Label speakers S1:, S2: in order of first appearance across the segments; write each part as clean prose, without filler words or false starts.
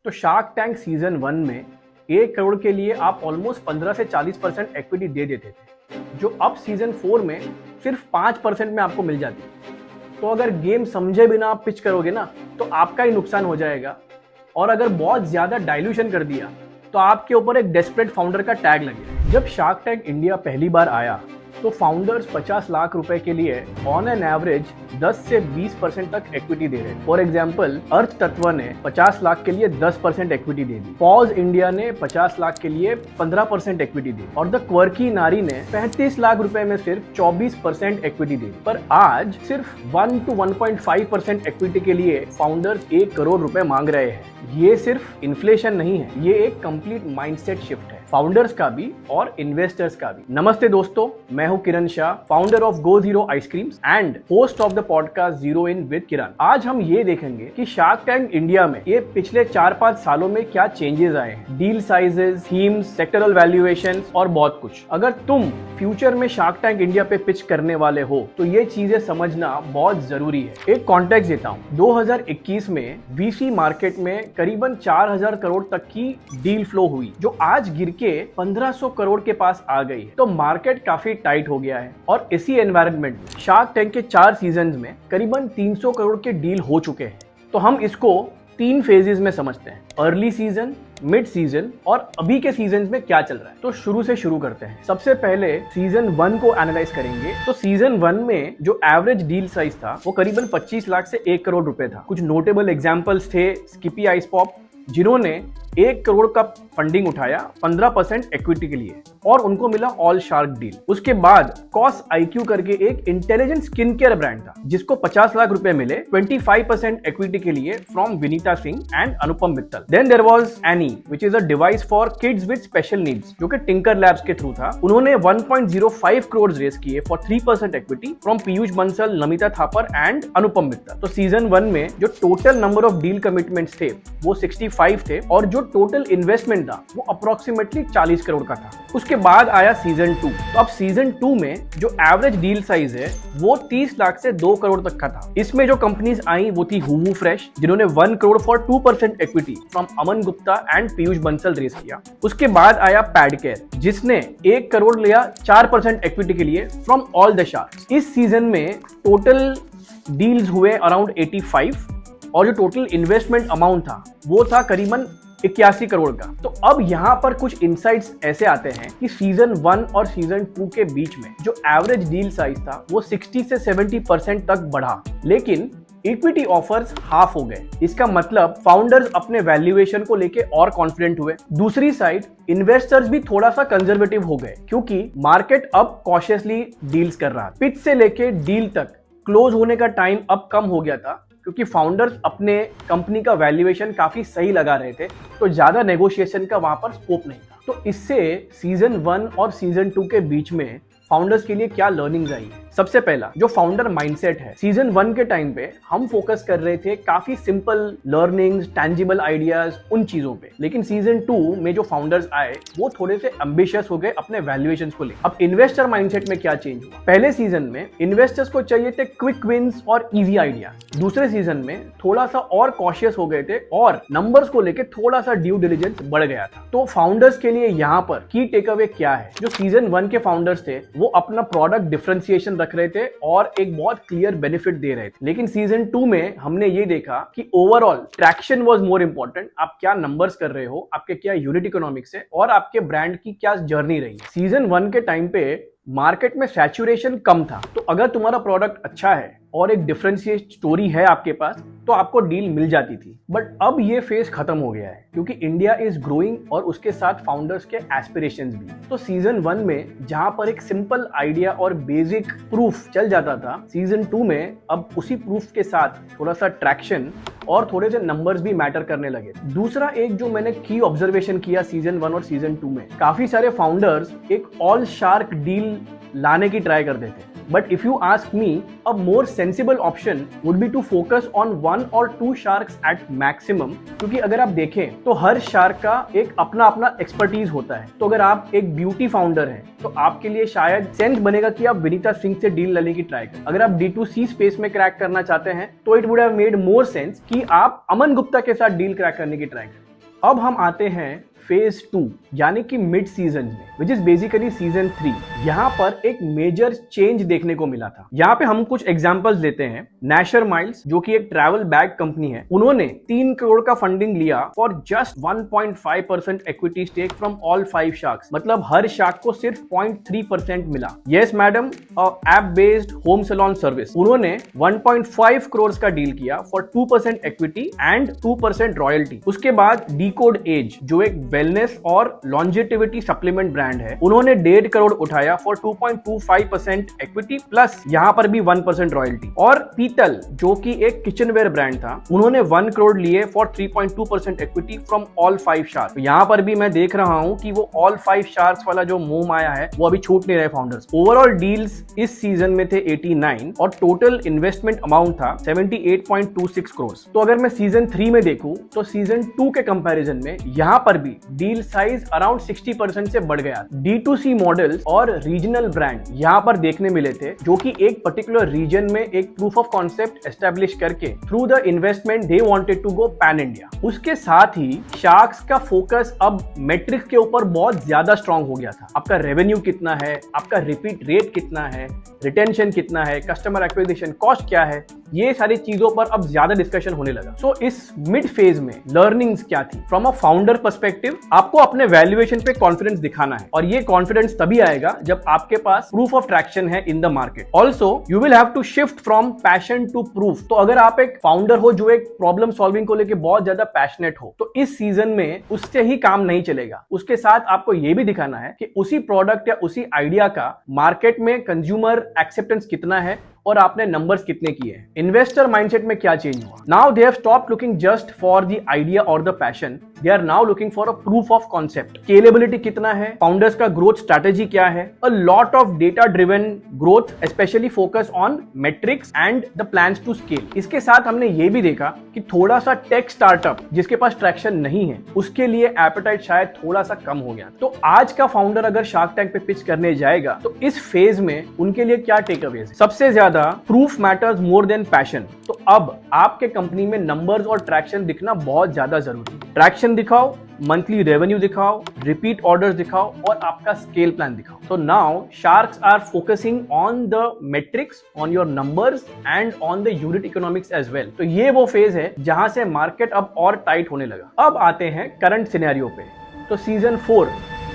S1: तो shark tank season 1 में 1 करोड़ के लिए आप ऑलमोस्ट 15 से 40% इक्विटी दे देते थे, जो अब सीजन 4 में सिर्फ 5% में आपको मिल जाती है। तो अगर गेम समझे बिना आप पिच करोगे ना, तो आपका ही नुकसान हो जाएगा। और अगर बहुत ज्यादा डाइल्यूशन कर दिया तो आपके ऊपर एक डेस्परेट फाउंडर का टैग लगेगा। जब शार्क टैंक इंडिया पहली बार आया तो फाउंडर्स 50 लाख रुपए के लिए ऑन एन एवरेज 10 से 20% तक इक्विटी दे रहे हैं। फॉर एग्जांपल अर्थ तत्व ने 50 लाख के लिए 10% इक्विटी दे दी, पॉज इंडिया ने 50 लाख के लिए 15% इक्विटी दी और द क्वर्की नारी ने 35 लाख रुपए में सिर्फ 24% इक्विटी दी। पर आज सिर्फ 1 to 1.5% इक्विटी के लिए फाउंडर्स 1 करोड़ रुपए मांग रहे हैं। ये सिर्फ इन्फ्लेशन नहीं है, ये एक कंप्लीट माइंडसेट शिफ्ट है, फाउंडर्स का भी और इन्वेस्टर्स का भी। नमस्ते दोस्तों, मैं हूं Kiran Shah, founder of Go Zero ice creams and host of the podcast Zero In with Kiran. आज हम ये देखेंगे कि शार्क टैंक इंडिया में ये पिछले 4-5 सालों में क्या चेंजेस आए हैं, deal sizes, themes, sectoral valuation और बहुत कुछ। अगर तुम फ्यूचर में शार्क टैंक इंडिया पे पिच करने वाले हो तो ये चीजें समझना बहुत जरूरी है। एक कॉन्टेक्स्ट देता हूं, 2021 में वीसी मार्केट में करीबन 4000 करोड़ तक की डील फ्लो हुई, जो आज गिर के 1500 करोड़ के पास आ गई है। तो मार्केट काफी टाइट हो गया है और इसी एनवायरनमेंट में शार्क टैंक के 4 सीजन्स में करीबन 300 करोड़ के डील हो चुके हैं। तो हम इसको 3 फेजेस में समझते हैं, अर्ली सीजन, मिड सीजन और अभी के सीजन में क्या चल रहा है। तो शुरू से शुरू करते हैं। सबसे पहले सीजन 1 को एनालाइज करेंगे। तो सीजन 1 में जो एवरेज डील साइज था वो करीबन 25 लाख से 1 करोड़ रुपए था। कुछ नोटेबल एग्जांपल्स थे स्किपी आइस पॉप, जिन्होंने 1 करोड़ का फंडिंग उठाया 15% इक्विटी के लिए और उनको मिला ऑल शार्क डील। उसके बाद कॉस आईक्यू करके एक इंटेलिजेंट स्किन केयर ब्रांड था, जिसको 50 लाख रुपए मिले 25% इक्विटी के लिए from Vineeta Singh and Anupam Mittal. Then there was any which is a device for kids with special needs, जो कि टिंकर लैब्स के थ्रू था। उन्होंने 1.05 करोड़ रेज किए for 3% equity from Piyush Bansal, Namita Thapar and Anupam Mittal. तो सीजन 1 में जो total number of deal commitments थे वो 65 थे और जो टोटल इन्वेस्टमेंट था वो अप्रोक्सीमेटली 40 करोड़ का था। उसके बाद आया सीजन 2। तो अब सीजन 2 में जो एवरेज डील साइज है वो 30 लाख से 2 करोड़ तक का था। इसमें जो कंपनीज आई वो थी हूवू फ्रेश, जिन्होंने 1 crore for 2% equity from Aman Gupta and Piyush Bansal raise किया। उसके बाद आया पैडकेयर, जिसने 1 करोड़ लिया 4% इक्विटी के लिए फ्रॉम ऑल द शार्क्स। इस सीजन में टोटल डील्स हुए अराउंड 85 और जो टोटल इन्वेस्टमेंट अमाउंट था वो था करीबन 81 करोड़ का। तो अब यहाँ पर कुछ इनसाइट्स ऐसे आते हैं कि सीजन 1 और सीजन 2 के बीच में जो एवरेज डील साइज था वो 60 से 70% तक बढ़ा, लेकिन इक्विटी ऑफर्स हाफ हो गए। इसका मतलब फाउंडर्स अपने वैल्यूएशन को लेके और कॉन्फिडेंट हुए। दूसरी साइड इन्वेस्टर्स भी थोड़ा सा कंजर्वेटिव हो गए, क्योंकि मार्केट अब कॉशियसली डील्स कर रहा है। पिच से लेके डील तक क्लोज होने का टाइम अब कम हो गया था, क्योंकि फाउंडर्स अपने कंपनी का वैल्यूएशन काफी सही लगा रहे थे, तो ज्यादा नेगोशिएशन का वहां पर स्कोप नहीं था। तो इससे सीजन 1 और सीजन 2 के बीच में फाउंडर्स के लिए क्या लर्निंग्स आई? सबसे पहला जो फाउंडर माइंडसेट है, सीजन 1 के टाइम पे हम फोकस कर रहे थे काफी सिंपल लर्निंग्स, टैंजिबल आइडियाज, उन चीजों पे। लेकिन सीजन 2 में जो फाउंडर्स आए वो थोड़े से एम्बिशियस हो गए अपने वैल्यूएशंस को लेकर। अब इन्वेस्टर माइंडसेट में क्या चेंज हुआ? पहले सीजन में इन्वेस्टर्स को चाहिए थे क्विक विंस और इजी आइडियाज। दूसरे सीजन में थोड़ा सा और कॉशियस हो गए थे और नंबर्स को लेकर थोड़ा सा ड्यू डिलिजेंस बढ़ गया था। तो फाउंडर्स के लिए यहाँ पर की टेक अवे क्या है? जो सीजन 1 के फाउंडर्स थे वो अपना प्रोडक्ट डिफरेंशिएशन रख रहे थे और एक बहुत क्लियर बेनिफिट दे रहे थे। लेकिन सीजन 2 में हमने ये देखा कि overall traction was more important. आप क्या नंबर्स कर रहे हो, आपके क्या यूनिट इकोनॉमिक्स है और आपके ब्रांड की क्या जर्नी रही। सीजन 1 के टाइम पे मार्केट में सैचुरेशन कम था, तो अगर तुम्हारा प्रोडक्ट अच्छा है और एक डिफरेंशिएट स्टोरी है आपके पास तो आपको डील मिल जाती थी। बट अब ये फेज खत्म हो गया है, क्योंकि इंडिया इज ग्रोइंग और उसके साथ फाउंडर्स के एस्पिरेशंस भी। तो सीजन 1 में जहां पर एक सिंपल आइडिया और बेसिक प्रूफ चल जाता था, सीजन 2 में अब उसी प्रूफ के साथ थोड़ा सा ट्रैक्शन और थोड़े से नंबर्स भी मैटर करने लगे। दूसरा एक जो मैंने की ऑब्जर्वेशन किया सीजन 1 और सीजन 2 में, काफी सारे फाउंडर्स एक ऑल शार्क डील लाने की ट्राई करते थे। But if you ask me, a more sensible option would be to focus on 1 or 2 sharks at maximum, क्योंकि अगर आप देखें तो हर शार्क का एक अपना अपना एक्सपर्टीज होता है। तो अगर आप एक ब्यूटी फाउंडर हैं तो आपके लिए शायद सेंस बनेगा कि आप विनीता सिंह से डील लेने की ट्राई करें। अगर आप D2C स्पेस में क्रैक करना चाहते हैं तो it would have made more sense कि आप अमन गुप्ता के साथ डील क्रैक करने की ट्राई करें। अब हम आते हैं फेज 2 यानी कि मिड सीजन में, विच इज बेसिकली सीजन 3। यहाँ पर एक मेजर चेंज देखने को मिला था। यहाँ पे हम कुछ एग्जांपल्स लेते हैं। नैशर माइल्स जो कि एक ट्रैवल बैग कंपनी है, उन्होंने 3 करोड़ का फंडिंग लिया for just 1.5% equity stake from all 5 sharks. मतलब हर शार्क को सिर्फ 0.3% मिला। Yes madam, app based home salon service, उन्होंने 1.5 करोड़ का डील किया फॉर 2% इक्विटी एंड 2% रॉयल्टी। उसके बाद डिकोड एज जो एक वेलनेस और लॉन्जेटिविटी सप्लीमेंट ब्रांड है, उन्होंने 1.5 करोड़ उठाया फॉर 2.25% इक्विटी प्लस यहां पर भी 1% रॉयल्टी। और पीतल जो कि एक किचनवेयर ब्रांड था, उन्होंने 1 करोड़ लिए for 3.2% equity from all 5 sharks. तो यहां पर भी मैं देख रहा हूं कि वो ऑल 5 शार्क्स वाला जो मोह माया है वो अभी छूट नहीं रहे फाउंडर्स। ओवरऑल डील्स इस सीजन में थे 89 और टोटल इन्वेस्टमेंट अमाउंट था 78.26 करोड़। तो अगर मैं सीजन 3 में देखूं तो सीजन 2 के कंपैरिजन में यहां पर भी डील साइज अराउंड 60% से बढ़ गया। D2C मॉडल्स और रीजनल ब्रांड यहां पर देखने मिले थे, जो कि एक पर्टिकुलर रीजन में एक प्रूफ ऑफ कॉन्सेप्ट एस्टेब्लिश करके through the investment they wanted to go pan India. उसके साथ ही शार्क्स का फोकस अब मेट्रिक्स के ऊपर बहुत ज्यादा स्ट्रांग हो गया था। आपका रेवेन्यू कितना है, आपका रिपीट रेट कितना है, रिटेंशन कितना है, कस्टमर एक्विजिशन कॉस्ट क्या है, ये सारी चीजों पर अब ज्यादा डिस्कशन होने लगा। सो इस मिड फेज में लर्निंग्स क्या थी फ्रॉम अ फाउंडर पर्सपेक्टिव? आपको अपने वैल्यूएशन पे कॉन्फिडेंस दिखाना है और ये कॉन्फिडेंस तभी आएगा जब आपके पास प्रूफ ऑफ ट्रैक्शन है in the market. Also you will have to shift from passion to proof. तो अगर आप एक फाउंडर हो जो एक प्रॉब्लम सॉल्विंग को लेकर बहुत ज्यादा पैशनेट हो, तो इस सीजन में उससे ही काम नहीं चलेगा। उसके साथ आपको ये भी दिखाना है कि उसी प्रोडक्ट या उसी आइडिया का मार्केट में कंज्यूमर एक्सेप्टेंस कितना है और आपने नंबर्स कितने किए हैं। इन्वेस्टर माइंडसेट में क्या चेंज हुआ? Now they have stopped looking just for the idea और the passion, they are now looking for a proof of concept. Scalability कितना है, फाउंडर्स का ग्रोथ स्ट्रेटेजी क्या है, a lot of data driven growth, specially focus on metrics and the plans to scale. इसके साथ हमने ये भी देखा कि थोड़ा सा टेक स्टार्टअप जिसके पास ट्रैक्शन नहीं है, उसके लिए एपेटाइट शायद थोड़ा सा कम हो गया। तो आज का फाउंडर अगर शार्क टैंक पे पिच करने जाएगा तो इस फेज में उनके लिए क्या टेक अवेज है? सबसे ज्यादा proof matters more than passion. तो अब आपके कंपनी में नंबर्स और ट्रैक्शन दिखना बहुत ज्यादा जरूरी है। ट्रैक्शन दिखाओ, मंथली रेवेन्यू दिखाओ, रिपीट ऑर्डर्स दिखाओ और आपका स्केल प्लान दिखाओ। तो now sharks are focusing on the metrics, on your numbers and on the unit economics as well. तो ये वो फेज है जहां से मार्केट अब और टाइट होने लगा। अब आते हैं करंट सिनेरियो पे। तो सीजन 4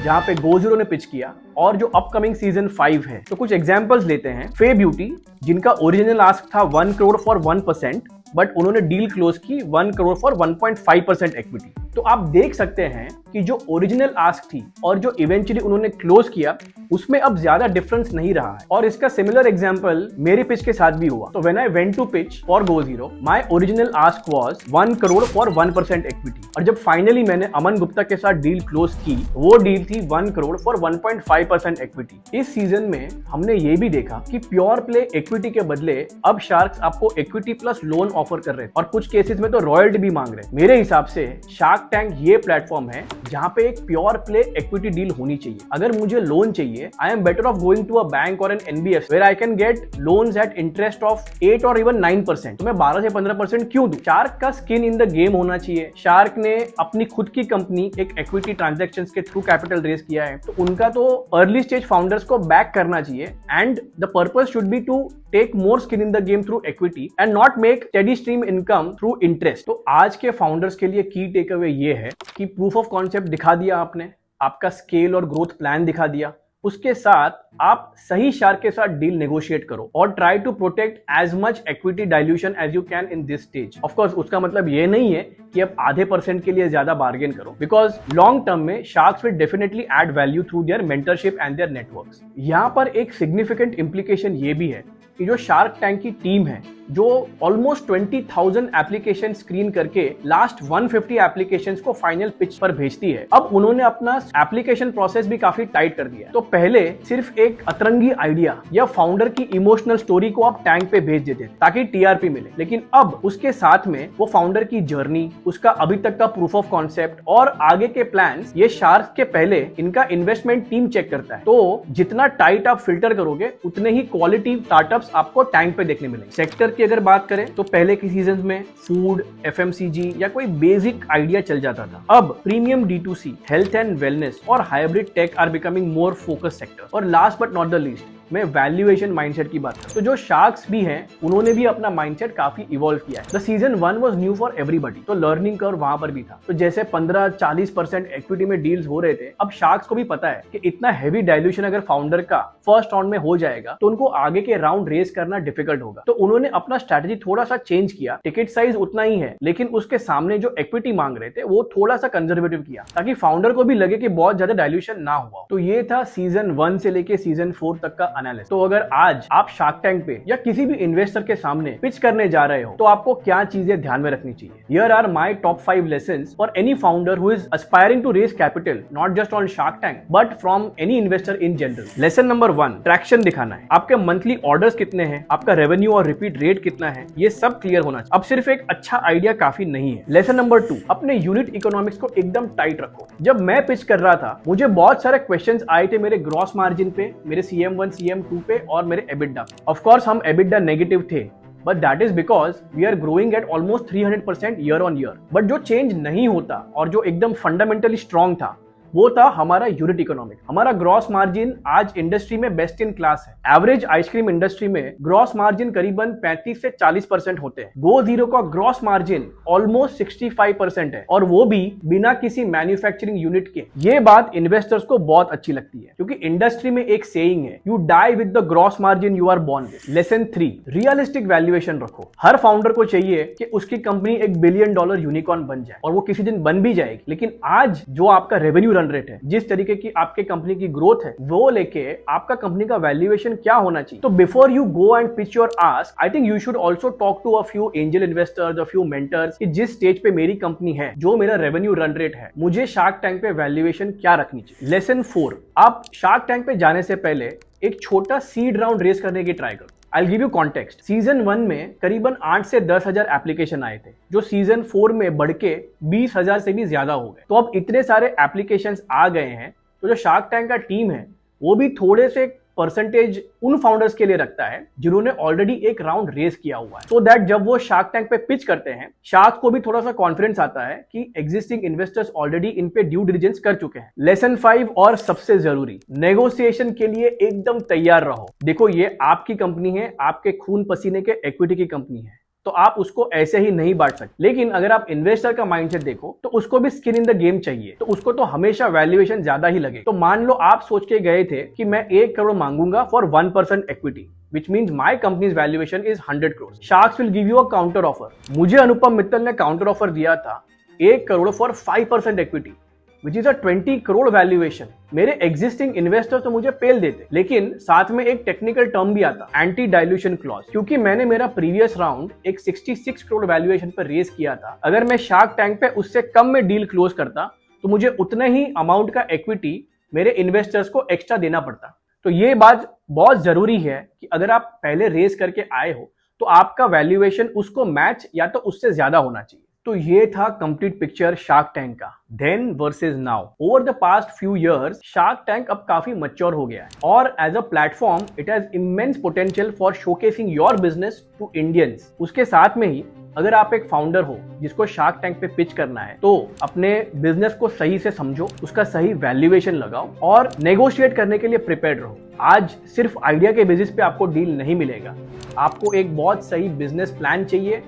S1: जहां पे GoZero ने पिच किया और जो अपकमिंग सीजन 5 है, तो कुछ एग्जांपल्स लेते हैं। फे ब्यूटी जिनका ओरिजिनल आस्क था 1 करोड़ फॉर 1%, बट उन्होंने डील क्लोज की 1 करोड़ फॉर 1.5% इक्विटी। तो आप देख सकते हैं कि जो ओरिजिनल आस्क थी और जो इवेंचुअली उन्होंने क्लोज किया, उसमें अब ज्यादा डिफरेंस नहीं रहा है। और इसका सिमिलर एग्जांपल मेरी पिच के साथ भी हुआ। तो when I went to pitch for GoZero, my original ask was 1 crore for 1% equity. और जब फाइनली मैंने अमन गुप्ता के साथ डील क्लोज की, वो डील थी 1 करोड़ फॉर 1.5% इक्विटी। इस सीजन में हमने ये भी देखा कि प्योर प्ले इक्विटी के बदले अब शार्क्स आपको इक्विटी प्लस लोन ऑफर कर रहे हैं और कुछ केसेस में तो रॉयल्टी भी मांग रहे हैं। मेरे हिसाब से शार्क टैंक ये प्लेटफॉर्म है जहां पे एक प्योर प्ले इक्विटी डील होनी चाहिए। अगर मुझे लोन चाहिए, I am better off going to a bank और an NBFC where I can get loans at interest of 8 और इवन 9%। तो मैं 12 से 15% क्यों दूं? शार्क का स्किन इन द गेम होना चाहिए। शार्क ने अपनी खुद की कंपनी एक इक्विटी ट्रांजैक्शंस के थ्रू कैपिटल रेज किया है, तो उनका तो अर्ली स्टेज फाउंडर्स को बैक करना चाहिए and the purpose should be to take more skin in the game through equity and not make steady stream income through interest. तो आज के फाउंडर्स के लिए की टेक अवे ये है कि प्रूफ ऑफ कॉन्सेप्ट दिखा दिया आपने, आपका स्केल और ग्रोथ प्लान दिखा दिया, उसके साथ आप सही शार्क के साथ डील नेगोशिएट करो और try to protect as much equity dilution as you can in this stage. Of course उसका मतलब ये नहीं है कि अब आधे % के लिए ज्यादा बार्गेन करो, बिकॉज लॉन्ग टर्म में sharks will definitely add value through their mentorship and their networks. यहां पर एक सिग्निफिकेंट इंप्लीकेशन ये भी है कि जो शार्क टैंक की टीम है, जो ऑलमोस्ट 20,000 एप्लीकेशन स्क्रीन करके लास्ट 150 एप्लीकेशंस को फाइनल पिच पर भेजती है, अब उन्होंने अपना एप्लीकेशन प्रोसेस भी काफी टाइट कर दिया है। तो पहले सिर्फ एक अतरंगी आइडिया या फाउंडर की इमोशनल स्टोरी को आप टैंक पे भेज देते ताकि टीआरपी मिले, लेकिन अब उसके साथ में वो फाउंडर की जर्नी, उसका अभी तक का प्रूफ ऑफ कॉन्सेप्ट और आगे के प्लान्स, ये शार्क के पहले इनका इन्वेस्टमेंट टीम चेक करता है। तो जितना टाइट आप फिल्टर करोगे, उतने ही क्वालिटी स्टार्टअप्स आपको टैंक पे देखने मिलेंगे। सेक्टर की अगर बात करें तो पहले के सीजन में फूड, एफएमसीजी या कोई बेसिक आइडिया चल जाता था। अब premium D2C, health and wellness और hybrid tech are becoming more focus sector. और last but not the least, मैं वैल्यूएशन माइंडसेट की बात करूं तो जो शार्क्स भी हैं उन्होंने भी अपना माइंडसेट काफी इवॉल्व किया है। The season 1 was new for everybody, तो लर्निंग कर्व वहां पर भी था। तो जैसे 15-40% इक्विटी में डील्स हो रहे थे, अब शार्क्स को भी पता है कि इतना हैवी डाइल्यूशन अगर फाउंडर का फर्स्ट राउंड में हो जाएगा तो उनको आगे के राउंड रेस करना डिफिकल्ट होगा। तो उन्होंने अपना स्ट्रेटेजी थोड़ा सा चेंज किया। टिकट साइज उतना ही है, लेकिन उसके सामने जो इक्विटी मांग रहे थे वो थोड़ा सा कंजर्वेटिव किया, ताकि फाउंडर को भी लगे कि बहुत ज्यादा डाइल्यूशन ना हुआ। तो ये था सीजन 1 से लेके सीजन 4 तक का एनालिसिस। तो अगर आज आप शार्क टैंक पे या किसी भी इन्वेस्टर के सामने पिच करने जा रहे हो तो आपको क्या चीजें ध्यान में रखनी चाहिए। Here are my top 5 lessons for any founder who is aspiring to raise capital, not just on Shark Tank, but from any investor in general. Lesson number 1, traction दिखाना है। आपके मंथली ऑर्डर्स कितने हैं, आपका रेवेन्यू और repeat rate कितना है, ये सब क्लियर होना चाहिए। अब सिर्फ एक अच्छा आइडिया काफी नहीं है। लेसन नंबर 2, अपने यूनिट इकोनॉमिक्स को एकदम टाइट रखो। जब मैं पिच कर रहा था मुझे बहुत सारे क्वेश्चंस आए थे मेरे ग्रॉस मार्जिन पे, मेरे CM1 CM2 पे और मेरे EBITDA पे। ऑफ कोर्स हम EBITDA नेगेटिव थे, but that is because we are growing at almost 300% year on year. But जो चेंज नहीं होता और जो एकदम फंडामेंटली स्ट्रॉन्ग था वो था हमारा यूनिट इकोनॉमिक। हमारा ग्रॉस मार्जिन आज इंडस्ट्री में बेस्ट इन क्लास है। एवरेज आइसक्रीम इंडस्ट्री में ग्रॉस मार्जिन करीबन 35 से 40% होते हैं। गो जीरो का ग्रॉस मार्जिन ऑलमोस्ट 65% है, और वो भी बिना किसी मैन्युफैक्चरिंग यूनिट के। ये बात इन्वेस्टर्स को बहुत अच्छी लगती है, क्योंकि इंडस्ट्री में एक सेइंग है, you die with the gross margin you are born with. Lesson 3, realistic valuation रखो। हर फाउंडर को चाहिए कि उसकी कंपनी $1 बिलियन यूनिकॉर्न बन जाए, और वो किसी दिन बन भी जाएगी। लेकिन आज जो आपका रेवेन्यू रेट है, जिस तरीके की आपके कंपनी की ग्रोथ है, वो लेके आपका कंपनी का वैल्यूएशन क्या होना चाहिए। तो before you go and pitch your ask, I think you should also talk to a few angel investors, a few mentors, कि जिस स्टेज पे मेरी कंपनी है, जो मेरा रेवेन्यू रन रेट है, मुझे शार्क टैंक पे वैल्यूएशन क्या रखनी चाहिए। लेसन 4, आप शार्क टैंक पे जाने से पहले एक छोटा सीड राउंड रेस करने की ट्राई करो। I'll give you context. Season 1 में करीबन 8 से 10,000 एप्लीकेशन आए थे, जो सीजन 4 में बढ़ के 20,000 से भी ज्यादा हो गए। तो अब इतने सारे एप्लीकेशंस आ गए हैं, तो जो शार्क टैंक का टीम है वो भी थोड़े से परसेंटेज उन फाउंडर्स के लिए रखता है जिन्होंने ऑलरेडी एक राउंड रेस किया हुआ है, so दैट जब वो शार्क टैंक पे पिच करते हैं, शार्क को भी थोड़ा सा कॉन्फिडेंस आता है कि एग्जिस्टिंग इन्वेस्टर्स ऑलरेडी इन पे ड्यू डिलिजेंस कर चुके हैं। लेसन 5 और सबसे जरूरी, नेगोशिएशन के लिए एकदम तैयार रहो। देखो, ये आपकी कंपनी है, आपके खून पसीने के इक्विटी की कंपनी है, तो आप उसको ऐसे ही नहीं बांट सकते। लेकिन अगर आप इन्वेस्टर का माइंडसेट देखो तो उसको भी स्किन इन द गेम चाहिए, तो उसको तो हमेशा वैल्यूएशन ज्यादा ही लगे। तो मान लो आप सोच के गए थे कि मैं 1 करोड़ मांगूंगा for 1% equity, which means my company's valuation is 100 crores. Sharks will give you a counter offer. मुझे अनुपम मित्तल ने काउंटर ऑफर दिया था 1 crore for 5% equity, which is a 20 crore valuation. मेरे एग्जिस्टिंग इन्वेस्टर तो मुझे पेल देते, लेकिन साथ में एक टेक्निकल टर्म भी आता, एंटी डाइल्यूशन क्लॉज। क्योंकि मैंने मेरा प्रीवियस राउंड एक 66 करोड़ वैल्यूएशन पर रेस किया था, अगर मैं शार्क टैंक पे उससे कम में डील क्लोज करता तो मुझे उतने ही अमाउंट का इक्विटी मेरे इन्वेस्टर्स को एक्स्ट्रा देना पड़ता। तो ये बात बहुत जरूरी है कि अगर आप पहले रेस करके आए हो तो आपका वैल्यूएशन उसको मैच या तो उससे ज्यादा होना चाहिए। तो ये था कंप्लीट पिक्चर शार्क टैंक का, then versus now. Over the past few years Shark Tank अब काफी मैच्योर हो गया है, और as a platform it has immense potential for showcasing your business to Indians. उसके साथ में ही अगर आप एक फाउंडर हो जिसको शार्क टैंक पे पिच करना है, तो अपने बिजनेस को सही से समझो, उसका सही वैल्यूएशन लगाओ और नेगोशिएट करने के लिए प्रिपेयर्ड रहो। आज सिर्फ आइडिया के बेसिस पे आपको डील नहीं मिलेगा, आपको एक बहुत सही बिजनेस प्लान चाहिए,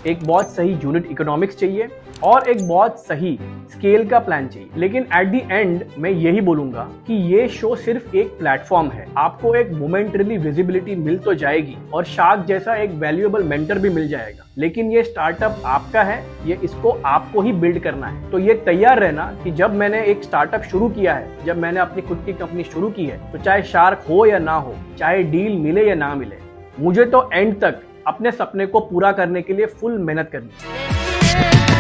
S1: एक बहुत सही यूनिट इकोनॉमिक्स चाहिए और एक बहुत सही स्केल का प्लान चाहिए। लेकिन एट द एंड मैं यही बोलूंगा कि ये शो सिर्फ एक प्लेटफॉर्म है। आपको एक मोमेंटरी विजिबिलिटी मिल तो जाएगी और शार्क जैसा एक वैल्यूएबल मेंटर भी मिल जाएगा, लेकिन ये स्टार्टअप आपका है, ये इसको आपको ही बिल्ड करना है। तो ये तैयार रहना कि जब मैंने एक स्टार्टअप शुरू किया है, जब मैंने अपनी खुद की कंपनी शुरू की है, तो चाहे शार्क हो या ना हो, चाहे डील मिले या ना मिले, मुझे तो एंड तक अपने सपने को पूरा करने के लिए फुल मेहनत करनी है।